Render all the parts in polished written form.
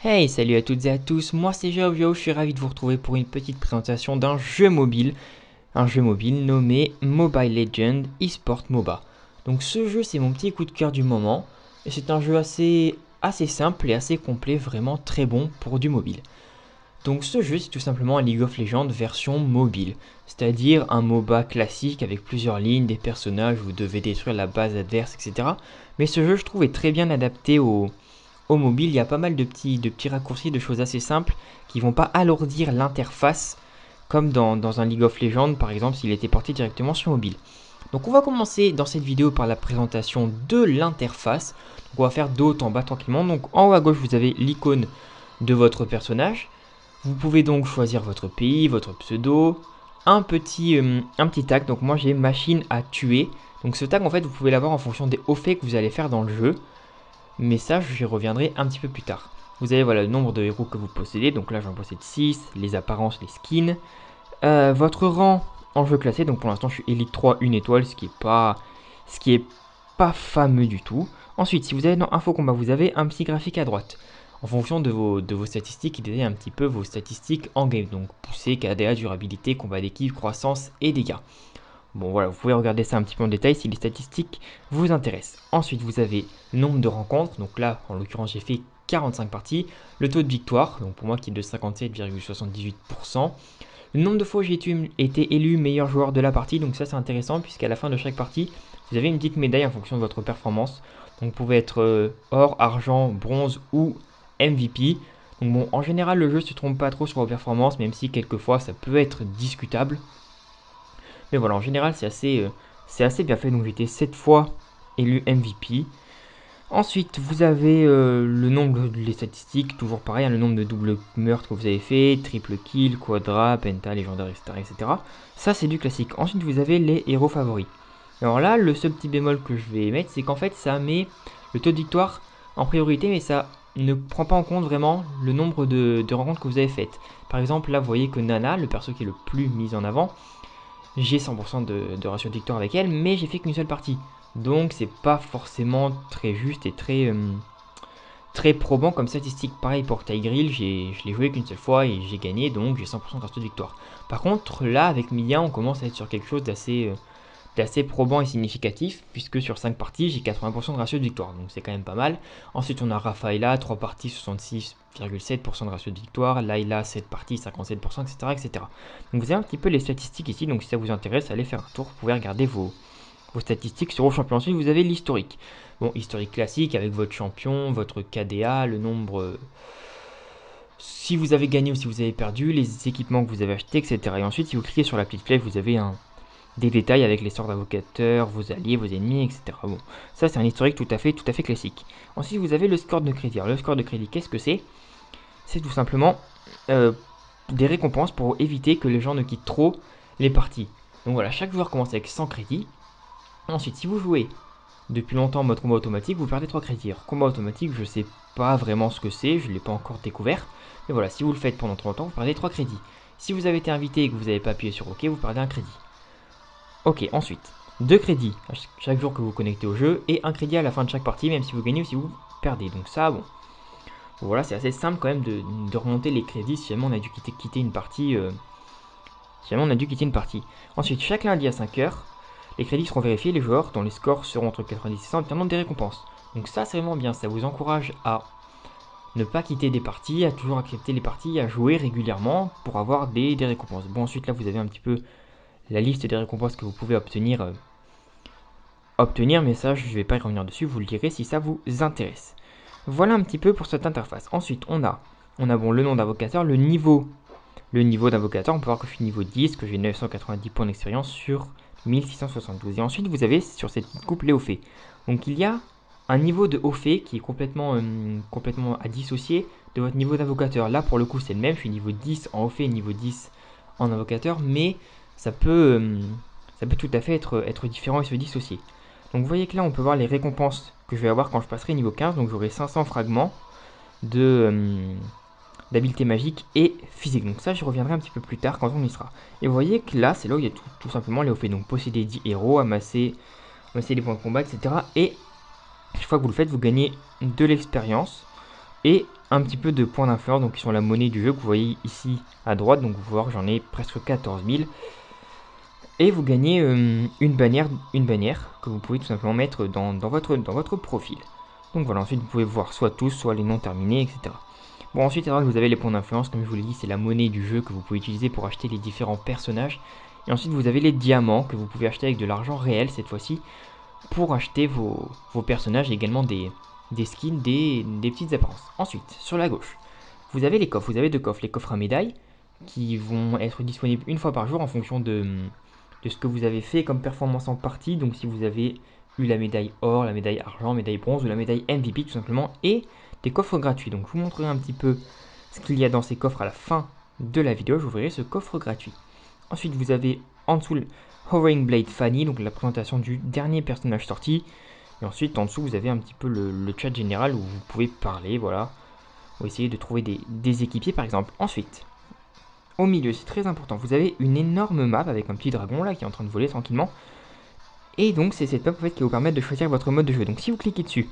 Hey, salut à toutes et à tous, moi c'est Joao, je suis ravi de vous retrouver pour une petite présentation d'un un jeu mobile nommé Mobile Legends eSport MOBA. Donc ce jeu c'est mon petit coup de cœur du moment, et c'est un jeu assez simple et assez complet, vraiment très bon pour du mobile. Donc ce jeu c'est tout simplement un League of Legends version mobile, c'est-à-dire un MOBA classique avec plusieurs lignes, des personnages, vous devez détruire la base adverse, etc. Mais ce jeu je trouve est très bien adapté au mobile, il y a pas mal de petits raccourcis, de choses assez simples qui vont pas alourdir l'interface comme dans un League of Legends par exemple s'il était porté directement sur mobile. Donc on va commencer dans cette vidéo par la présentation de l'interface. Donc on va faire de haut en bas tranquillement. Donc en haut à gauche vous avez l'icône de votre personnage. Vous pouvez donc choisir votre pays, votre pseudo, un petit tag. Donc moi j'ai machine à tuer. Donc ce tag en fait vous pouvez l'avoir en fonction des hauts faits que vous allez faire dans le jeu. Mais ça, j'y reviendrai un petit peu plus tard. Vous avez voilà, le nombre de héros que vous possédez. Donc là, j'en possède 6. Les apparences, les skins. Votre rang en jeu classé. Donc pour l'instant, je suis Elite 3, 1 étoile. Ce qui est pas fameux du tout. Ensuite, si vous allez dans Info Combat, vous avez un petit graphique à droite. En fonction de vos statistiques, il détaille un petit peu vos statistiques en game. Donc poussée, KDA, durabilité, combat d'équipe, croissance et dégâts. Bon voilà, vous pouvez regarder ça un petit peu en détail si les statistiques vous intéressent. Ensuite, vous avez le nombre de rencontres. Donc là, en l'occurrence, j'ai fait 45 parties. Le taux de victoire, donc pour moi qui est de 57,78%. Le nombre de fois où j'ai été élu meilleur joueur de la partie. Donc ça, c'est intéressant puisqu'à la fin de chaque partie, vous avez une petite médaille en fonction de votre performance. Donc vous pouvez être or, argent, bronze ou MVP. Donc bon, en général, le jeu ne se trompe pas trop sur vos performances, même si quelquefois ça peut être discutable. Mais voilà, en général, c'est assez bien fait. Donc j'ai été 7 fois élu MVP. Ensuite, vous avez le nombre, les statistiques, toujours pareil, hein, le nombre de doubles meurtres que vous avez fait, triple kill, quadra, penta, légendaire, etc., etc. Ça, c'est du classique. Ensuite, vous avez les héros favoris. Alors là, le seul petit bémol que je vais mettre, c'est qu'en fait, ça met le taux de victoire en priorité, mais ça ne prend pas en compte vraiment le nombre de rencontres que vous avez faites. Par exemple, là, vous voyez que Nana, le perso qui est le plus mis en avant, j'ai 100% de ratio de victoire avec elle, mais j'ai fait qu'une seule partie. Donc c'est pas forcément très juste et très probant comme statistique. Pareil pour Tigreal, je l'ai joué qu'une seule fois et j'ai gagné, donc j'ai 100% de ratio de victoire. Par contre, là, avec Milia, on commence à être sur quelque chose d'assez probant et significatif, puisque sur 5 parties, j'ai 80% de ratio de victoire, donc c'est quand même pas mal. Ensuite, on a Rafaela, 3 parties, 66,7% de ratio de victoire, Layla, 7 parties, 57%, etc., etc. Donc vous avez un petit peu les statistiques ici, donc si ça vous intéresse, allez faire un tour, vous pouvez regarder vos statistiques sur vos champions. Ensuite, vous avez l'historique. Bon, historique classique avec votre champion, votre KDA, le nombre si vous avez gagné ou si vous avez perdu, les équipements que vous avez achetés, etc. Et ensuite, si vous cliquez sur la petite flèche, vous avez des détails avec les sorts d'invocateurs, vos alliés, vos ennemis, etc. Bon, ça c'est un historique tout à fait classique. Ensuite, vous avez le score de crédit. Alors, le score de crédit, qu'est-ce que c'est? C'est tout simplement euh, des récompenses pour éviter que les gens ne quittent trop les parties. Donc voilà, chaque joueur commence avec 100 crédits. Ensuite, si vous jouez depuis longtemps en mode combat automatique, vous perdez 3 crédits. Alors, combat automatique, je ne sais pas vraiment ce que c'est, je ne l'ai pas encore découvert. Mais voilà, si vous le faites pendant trop longtemps, vous perdez 3 crédits. Si vous avez été invité et que vous n'avez pas appuyé sur OK, vous perdez un crédit. Ok, ensuite, 2 crédits chaque jour que vous connectez au jeu et un crédit à la fin de chaque partie, même si vous gagnez ou si vous perdez. Donc ça, bon, voilà, c'est assez simple quand même de remonter les crédits si jamais on a dû quitter une partie. Si jamais on a dû quitter une partie. Ensuite, chaque lundi à 5 h, les crédits seront vérifiés, les joueurs dont les scores seront entre 90 et 100 obtiendront des récompenses. Donc ça, c'est vraiment bien, ça vous encourage à ne pas quitter des parties, à toujours accepter les parties, à jouer régulièrement pour avoir des récompenses. Bon, ensuite là, vous avez un petit peu la liste des récompenses que vous pouvez obtenir, mais ça je ne vais pas y revenir dessus, vous le direz si ça vous intéresse. Voilà un petit peu pour cette interface. Ensuite on a bon le nom d'invocateur, le niveau d'invocateur, on peut voir que je suis niveau 10, que j'ai 990 points d'expérience sur 1672. Et ensuite vous avez sur cette coupe les hauts faits. Donc il y a un niveau de haut fait qui est complètement à dissocier de votre niveau d'invocateur. Là pour le coup c'est le même, je suis niveau 10 en haut fait et niveau 10 en invocateur, mais ça peut, euh, ça peut tout à fait être différent et se dissocier. Donc vous voyez que là on peut voir les récompenses que je vais avoir quand je passerai niveau 15, donc j'aurai 500 fragments d'habileté magique et physique. Donc ça, je reviendrai un petit peu plus tard quand on y sera. Et vous voyez que là, c'est là où il y a tout simplement les hauts faits. Donc posséder 10 héros, amasser des points de combat, etc. Et chaque fois que vous le faites, vous gagnez de l'expérience et un petit peu de points d'influence, donc qui sont la monnaie du jeu que vous voyez ici à droite. Donc vous pouvez voir, j'en ai presque 14 000. Et vous gagnez une bannière que vous pouvez tout simplement mettre dans votre profil. Donc voilà, ensuite vous pouvez voir soit tous, soit les non terminés, etc. Bon, ensuite alors vous avez les points d'influence, comme je vous l'ai dit, c'est la monnaie du jeu que vous pouvez utiliser pour acheter les différents personnages. Et ensuite vous avez les diamants que vous pouvez acheter avec de l'argent réel cette fois-ci pour acheter vos personnages et également des skins, des petites apparences. Ensuite, sur la gauche, vous avez les coffres. Vous avez deux coffres, les coffres à médailles qui vont être disponibles une fois par jour en fonction de ce que vous avez fait comme performance en partie. Donc si vous avez eu la médaille or, la médaille argent, médaille bronze ou la médaille MVP tout simplement, et des coffres gratuits. Donc je vous montrerai un petit peu ce qu'il y a dans ces coffres à la fin de la vidéo. J'ouvrirai ce coffre gratuit. Ensuite vous avez en dessous le Hovering Blade Fanny, donc la présentation du dernier personnage sorti. Et ensuite en dessous vous avez un petit peu le chat général où vous pouvez parler, voilà, ou essayer de trouver des équipiers par exemple. Ensuite, au milieu, c'est très important, vous avez une énorme map avec un petit dragon là qui est en train de voler tranquillement. Et donc c'est cette map en fait qui va vous permettre de choisir votre mode de jeu. Donc si vous cliquez dessus,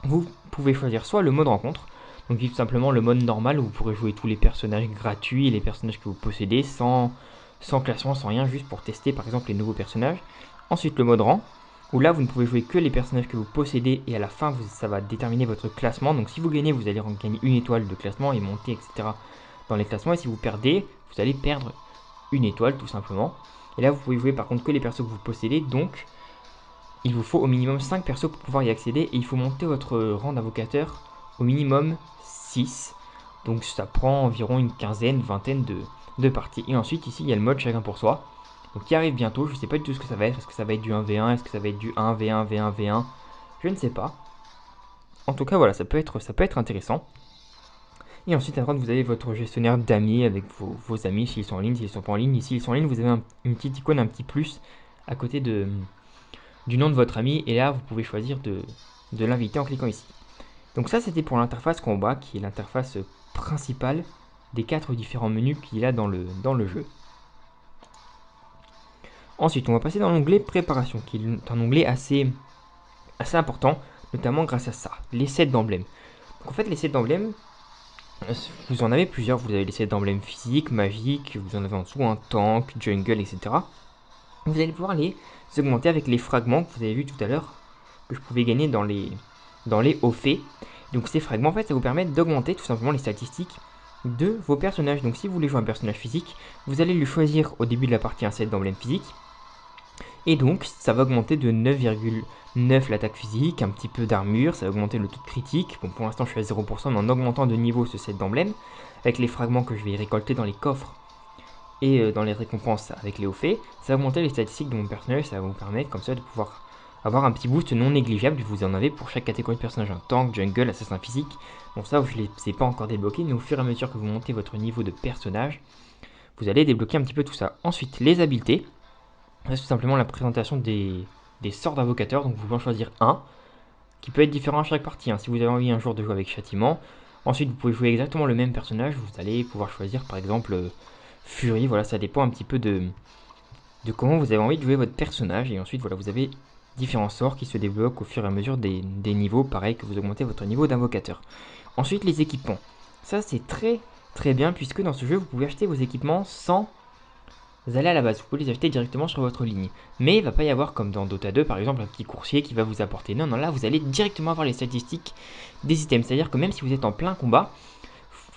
vous pouvez choisir soit le mode rencontre, donc tout simplement le mode normal où vous pourrez jouer tous les personnages gratuits et les personnages que vous possédez sans classement, sans rien, juste pour tester par exemple les nouveaux personnages. Ensuite le mode rang, où là vous ne pouvez jouer que les personnages que vous possédez et à la fin ça va déterminer votre classement. Donc si vous gagnez, vous allez gagner une étoile de classement et monter, etc. dans les classements. Et si vous perdez, vous allez perdre une étoile tout simplement. Et là vous pouvez jouer par contre que les persos que vous possédez, donc il vous faut au minimum 5 persos pour pouvoir y accéder. Et il faut monter votre rang d'invocateur au minimum 6. Donc ça prend environ une quinzaine, vingtaine de parties. Et ensuite ici il y a le mode chacun pour soi, donc qui arrive bientôt. Je ne sais pas du tout ce que ça va être. Est-ce que ça va être du 1v1? Est-ce que ça va être du 1v1, v1, v1? Je ne sais pas. En tout cas voilà, ça peut être intéressant. Et ensuite à droite vous avez votre gestionnaire d'amis avec vos amis s'ils sont en ligne, s'ils sont pas en ligne. Ici ils sont en ligne, vous avez une petite icône, un petit plus à côté du nom de votre ami. Et là vous pouvez choisir de l'inviter en cliquant ici. Donc ça c'était pour l'interface combat, qui est l'interface principale des 4 différents menus qu'il y a dans le jeu. Ensuite on va passer dans l'onglet préparation, qui est un onglet assez important, notamment grâce à ça, les sets d'emblèmes. Donc en fait les sets d'emblèmes, vous en avez plusieurs. Vous avez les sets d'emblèmes physiques, magiques, vous en avez en dessous un tank, jungle, etc. Vous allez pouvoir les augmenter avec les fragments que vous avez vu tout à l'heure, que je pouvais gagner dans les hauts faits. Donc ces fragments en fait ça vous permet d'augmenter tout simplement les statistiques de vos personnages. Donc si vous voulez jouer un personnage physique, vous allez lui choisir au début de la partie un set d'emblème physique. Et donc ça va augmenter de 9,9 l'attaque physique, un petit peu d'armure, ça va augmenter le taux de critique. Bon pour l'instant je suis à 0%, mais en augmentant de niveau ce set d'emblème, avec les fragments que je vais récolter dans les coffres et dans les récompenses avec les hauts faits, ça va augmenter les statistiques de mon personnage. Ça va vous permettre comme ça de pouvoir avoir un petit boost non négligeable. Vous en avez pour chaque catégorie de personnage, un tank, jungle, assassin physique. Bon ça je ne les ai pas encore débloqués, mais au fur et à mesure que vous montez votre niveau de personnage, vous allez débloquer un petit peu tout ça. Ensuite les habiletés, c'est tout simplement la présentation des sorts d'invocateurs. Donc vous pouvez en choisir un qui peut être différent à chaque partie, hein. Si vous avez envie un jour de jouer avec châtiment, ensuite vous pouvez jouer exactement le même personnage. Vous allez pouvoir choisir par exemple Fury. Voilà, ça dépend un petit peu de comment vous avez envie de jouer votre personnage. Et ensuite voilà, vous avez différents sorts qui se débloquent au fur et à mesure des niveaux, pareil que vous augmentez votre niveau d'invocateur. Ensuite les équipements, ça c'est très très bien, puisque dans ce jeu vous pouvez acheter vos équipements sans aller à la base. Vous pouvez les acheter directement sur votre ligne, mais il ne va pas y avoir comme dans Dota 2 par exemple un petit coursier qui va vous apporter. Non, là vous allez directement avoir les statistiques des items. C'est à dire que même si vous êtes en plein combat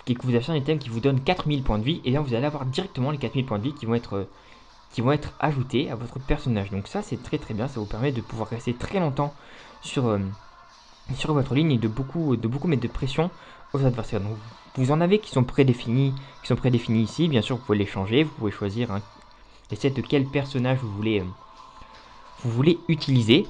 et que vous achetez un item qui vous donne 4000 points de vie, et bien vous allez avoir directement les 4000 points de vie qui vont être ajoutés à votre personnage. Donc ça c'est très très bien, ça vous permet de pouvoir rester très longtemps sur votre ligne et de beaucoup mettre de pression aux adversaires. Donc vous en avez qui sont prédéfinis ici. Bien sûr vous pouvez les changer, vous pouvez choisir les sets de quel personnage vous voulez utiliser.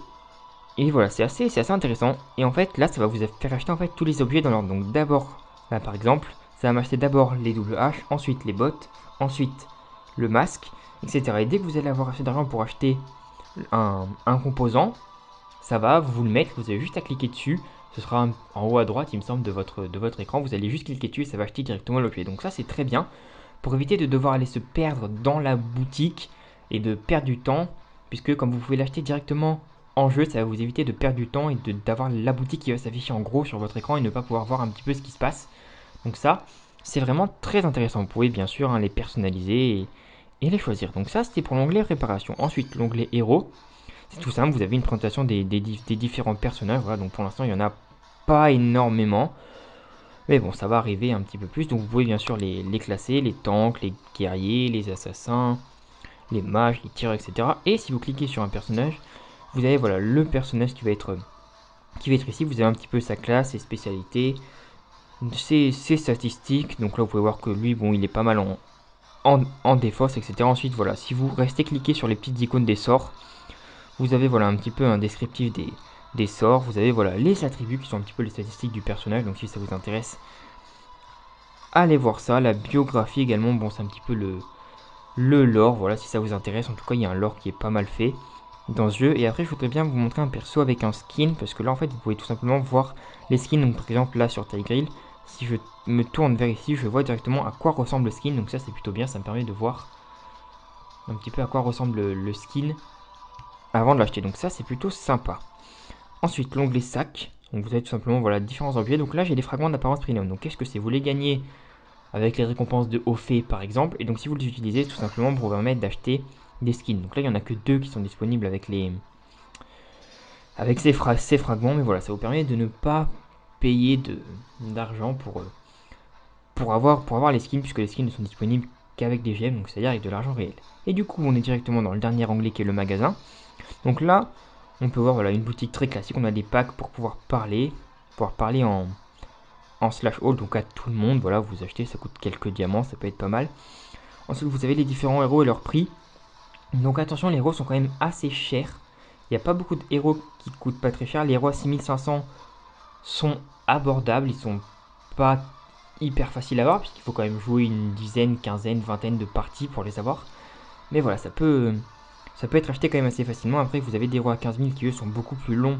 Et voilà, c'est assez intéressant. Et en fait là ça va vous faire acheter en fait tous les objets dans l'ordre. Donc d'abord là par exemple ça va m'acheter d'abord les double H, ensuite les bottes, ensuite le masque, etc. Et dès que vous allez avoir assez d'argent pour acheter un composant, ça va vous le mettre. Vous avez juste à cliquer dessus. Ce sera en haut à droite il me semble de votre écran. Vous allez juste cliquer dessus et ça va acheter directement l'objet. Donc ça c'est très bien pour éviter de devoir aller se perdre dans la boutique et de perdre du temps, puisque comme vous pouvez l'acheter directement en jeu, ça va vous éviter de perdre du temps et d'avoir la boutique qui va s'afficher en gros sur votre écran et ne pas pouvoir voir un petit peu ce qui se passe. Donc ça, c'est vraiment très intéressant. Vous pouvez bien sûr les personnaliser et les choisir. Donc ça, c'était pour l'onglet réparation. Ensuite, l'onglet héros, c'est tout simple. Vous avez une présentation des différents personnages. Voilà, donc pour l'instant, il n'y en a pas énormément. Mais bon, ça va arriver un petit peu plus. Donc vous pouvez bien sûr les classer, les tanks, les guerriers, les assassins, les mages, les tireurs, etc. Et si vous cliquez sur un personnage, vous avez voilà, le personnage qui va être ici. Vous avez un petit peu sa classe, ses spécialités, ses statistiques. Donc là, vous pouvez voir que lui, bon, il est pas mal en défense, etc. Ensuite, voilà, si vous restez cliqué sur les petites icônes des sorts, vous avez voilà un petit peu un descriptif des sorts. Vous avez voilà les attributs qui sont un petit peu les statistiques du personnage. Donc si ça vous intéresse, allez voir ça. La biographie également, bon, c'est un petit peu le lore. Voilà, si ça vous intéresse. En tout cas, il y a un lore qui est pas mal fait dans ce jeu. Et après, je voudrais bien vous montrer un perso avec un skin, parce que là, en fait, vous pouvez tout simplement voir les skins. Donc, par exemple, là, sur Tigreal, si je me tourne vers ici, je vois directement à quoi ressemble le skin. Donc ça, c'est plutôt bien. Ça me permet de voir un petit peu à quoi ressemble le skin avant de l'acheter. Donc ça, c'est plutôt sympa. Ensuite, l'onglet sac. Donc vous avez tout simplement voilà, différents objets. Donc là, j'ai des fragments d'apparence premium. Donc qu'est-ce que c'est? Vous les gagnez avec les récompenses de haut fait, par exemple. Et donc si vous les utilisez, tout simplement pour vous permettre d'acheter des skins. Donc là, il n'y en a que 2 qui sont disponibles avec ces fragments. Mais voilà, ça vous permet de ne pas payer d'argent pour avoir les skins, puisque les skins ne sont disponibles qu'avec des gemmes, donc c'est-à-dire avec de l'argent réel. Et du coup, on est directement dans le dernier onglet qui est le magasin. Donc là, on peut voir voilà, une boutique très classique. On a des packs pour pouvoir parler en slash all, donc à tout le monde. Voilà, vous achetez, ça coûte quelques diamants, ça peut être pas mal. Ensuite, vous avez les différents héros et leur prix. Donc attention, les héros sont quand même assez chers. Il n'y a pas beaucoup de héros qui coûtent pas très cher. Les héros à 6500 sont abordables, ils sont pas hyper faciles à avoir, puisqu'il faut quand même jouer une dizaine, quinzaine, vingtaine de parties pour les avoir. Mais voilà, ça peut être acheté quand même assez facilement. Après, vous avez des héros à 15 000 qui eux sont beaucoup plus longs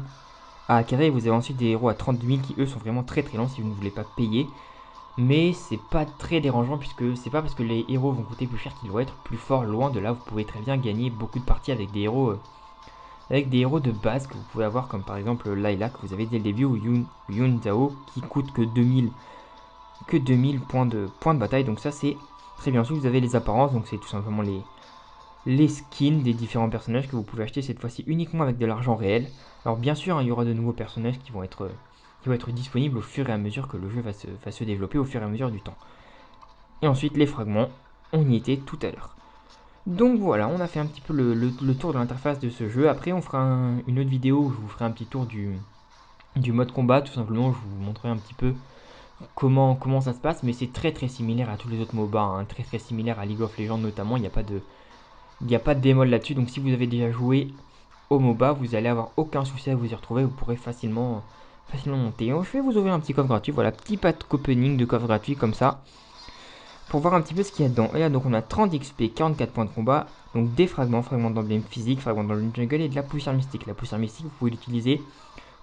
à acquérir. Vous avez ensuite des héros à 30 000 qui eux sont vraiment très très longs si vous ne voulez pas payer. Mais c'est pas très dérangeant, puisque c'est pas parce que les héros vont coûter plus cher qu'ils vont être plus forts. Loin de là, vous pouvez très bien gagner beaucoup de parties avec des héros de base que vous pouvez avoir, comme par exemple Lilac, vous avez dès le début, ou Yun Zhao qui coûte que 2000 points de bataille. Donc ça c'est très bien. Ensuite vous avez les apparences, donc c'est tout simplement les skins des différents personnages que vous pouvez acheter cette fois-ci uniquement avec de l'argent réel. Alors bien sûr, il y aura de nouveaux personnages qui vont être disponibles au fur et à mesure que le jeu va se développer, au fur et à mesure du temps. Et ensuite les fragments, on y était tout à l'heure. Donc voilà, on a fait un petit peu le tour de l'interface de ce jeu. Après on fera une autre vidéo où je vous ferai un petit tour du mode combat. Tout simplement, je vous montrerai un petit peu comment ça se passe. Mais c'est très très similaire à tous les autres MOBA, hein. Très très similaire à League of Legends notamment. Il n'y a pas de démol là-dessus. Donc si vous avez déjà joué au MOBA, vous allez avoir aucun souci à vous y retrouver. Vous pourrez facilement monter. Et je vais vous ouvrir un petit coffre gratuit. Voilà, petit pack opening de coffre gratuit comme ça, pour voir un petit peu ce qu'il y a dedans. Et là donc on a 30 XP, 44 points de combat, donc des fragments d'emblème physique, fragments d'emblème jungle et de la poussière mystique. La poussière mystique, vous pouvez l'utiliser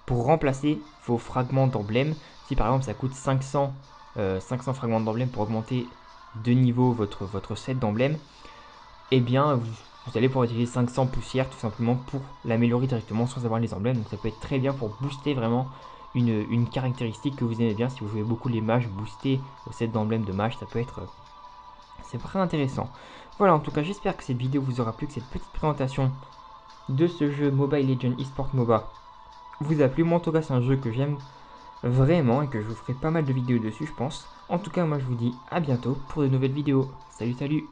pour remplacer vos fragments d'emblème. Si par exemple ça coûte 500 fragments d'emblème pour augmenter de niveau votre set d'emblème, et bien vous allez pouvoir utiliser 500 poussières tout simplement pour l'améliorer directement sans avoir les emblèmes. Donc ça peut être très bien pour booster vraiment une caractéristique que vous aimez bien. Si vous jouez beaucoup les mages, booster au set d'emblème de mage, ça peut être c'est très intéressant. Voilà, en tout cas j'espère que cette vidéo vous aura plu, que cette petite présentation de ce jeu Mobile Legends eSport MOBA vous a plu. Moi en tout cas c'est un jeu que j'aime vraiment et que je vous ferai pas mal de vidéos dessus je pense. En tout cas moi je vous dis à bientôt pour de nouvelles vidéos. Salut salut.